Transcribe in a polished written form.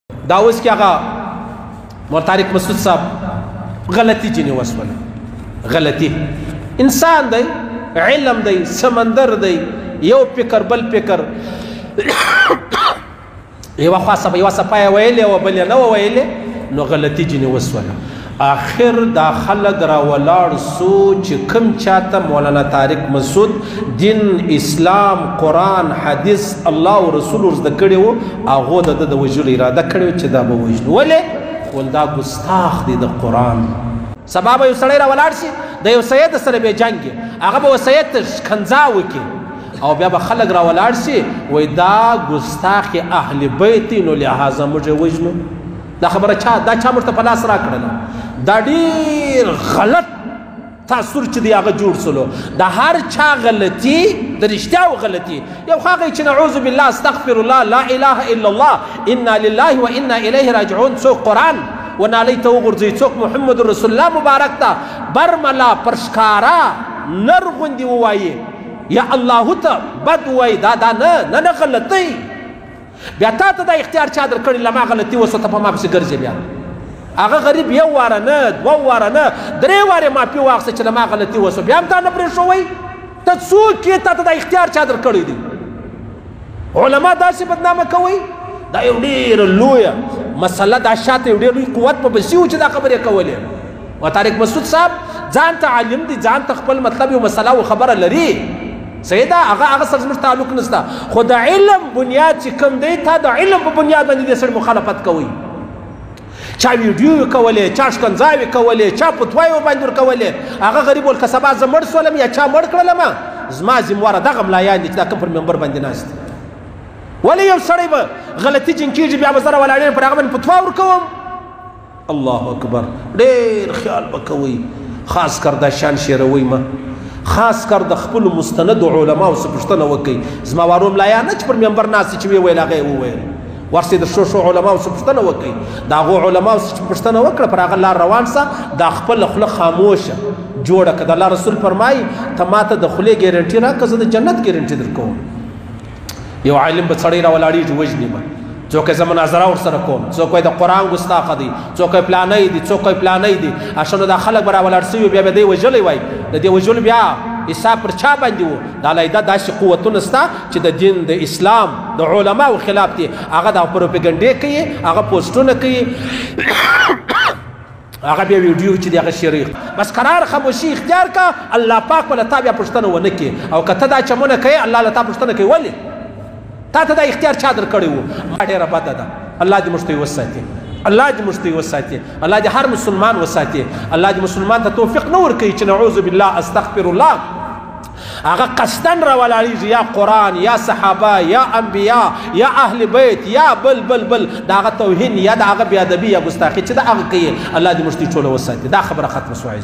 دا اوس کې هغه مولوي طارق مسعود صاحب غلطي جنې وسوله غلطي انسان دی علم دی سمندر دی یو فکر بل فکر یو خاصه یو صفای ویلې او بل نه ویلې نو غلطي جنې وسوله آخر دا خلق را ولاړ سو چې کوم چاته مولانا طارق مسعود دین اسلام قرآن حدیث الله او رسول ورزده کړي وو هغه د وژلو اراده کړې چې دا به وژنو ولې ول دا ګستاخ دی د قرآن سبا به یو سړی را ولاړ شي د یو سید سره به جنګ هغه به سید کنځا وکړي او بیا به خلق را ولاړ شي وای دا ګستاخ اهل بیت نو لهذا موږ وژنو دا خبره دا چا مرته په لاس را کړله دا ډیر غلط تاثر چې دی هغه جوړ سلو دا هر چا غلطي د رښتیاو غلطي یو هغه چې نعوذ بالله استغفر الله لا اله الا الله انا لله وانا الیه راجعون څوک قرآن ونالی ته وغورځوي څوک محمد رسول الله مبارک ته برملا پرشکارا نر غوندې ووایي یا الله ته بد وایي دا نه غلطي بیا تا ته دا اختیار چا در کړی لما غلطي وسو ته په ما پسې ګرځې بیا هغه غریب یو واره نه دوه واره نه درې وارې معافي واخیسته چې لما غلطي وسو بیا هم تا نه پرېښوی ته څوک یې تا ته دا اختیار چا در کړی دی علما داسې بدنامه کوئ دا یو ډېره لویه مسله دا شاته یو ډېر لوی قوت په بسي و چې دا خبرې کولې و طارق مسعود صاحب ځان ته عالم دی ځان ته خپل مطلب یو مسله او خبره لري سیدا هغه سره زموږ تعلق نشته خو د علم بنیاد چې کوم دی تا د علم په بنیاد باندې د سړي مخالفت کوئ چا ویډیو کولې چا شکنځاوې کولې چا فتواې ورباندې ورکولې هغه غریب ول که سبا زه مړ سولم یا چا مړ کړلم زما ذمواره دغه ملایان دي چې دا کوم پر منبر باندې ناست ولې یو سړی به غلطي جن کېږي بیا به زه راولاړېږم پر هغه باندې فتوا ورکوم الله اکبر ډېر خیال به کوئ خاص کر دا شان شیروئ ما خاص کر د خپل مستند علماء څخه پوښتنه وکړئ زما وارو ملایان نه چې پر منبر ناست چې وی ویل هغه وویل ورسې د شو علماء څخه پوښتنه وکړئ د هغو علماء څخه پوښتنه وکړه پر هغه لار روان سه دا خپل خوله خاموشه جوړه که د الله رسول فرمایي ته ماته د خولې ګارنټي راکړه زه د جنت ګارنټي در کوم یو عالم به سړی راولاړېږي وژني به څوک زه مناظره ورسره کوم څوک وایي د قرآن ګستاخه دی څوک وایي پلانی دی څوک وایي پلانی دی اشنو دا خلک به راولاړ سوي بیا به دی وژلی وایي د دې وژلو بیا حساب پر چا باندې و دا علیحده داسې قوتونه شته چې د دین د اسلام د علماو خلاف دي هغه دا پروپاګنډې کوي هغه پوسټونه کوي هغه بیا ویډیو چې دی هغه شیري بس قرار خاموشي اختیار کا الله پاک ولا تا بیا پوښتنه ونه کړي او که ته دا چمونه کوي الله له تا پوښتنه کوي ولې تا ته دا اختیار چا در کړی و ما ډېره بده ده الله دې موږ ته وساتي الله دې موږ ته وساتي الله دې هر مسلمان وساتي الله دې مسلمان ته توفیق نه ورکوي چې نعوذ بالله استغفر الله هغه قصدن راولاړېږي یا قرآن یا صحابه یا انبیا یا اهل بیت یا بل د هغه توهین یا د هغه بې ادبي یا ګستاخي چې د هغه کوي الله دې موږ ته ټوله وساتي دا خبره ختمه شوه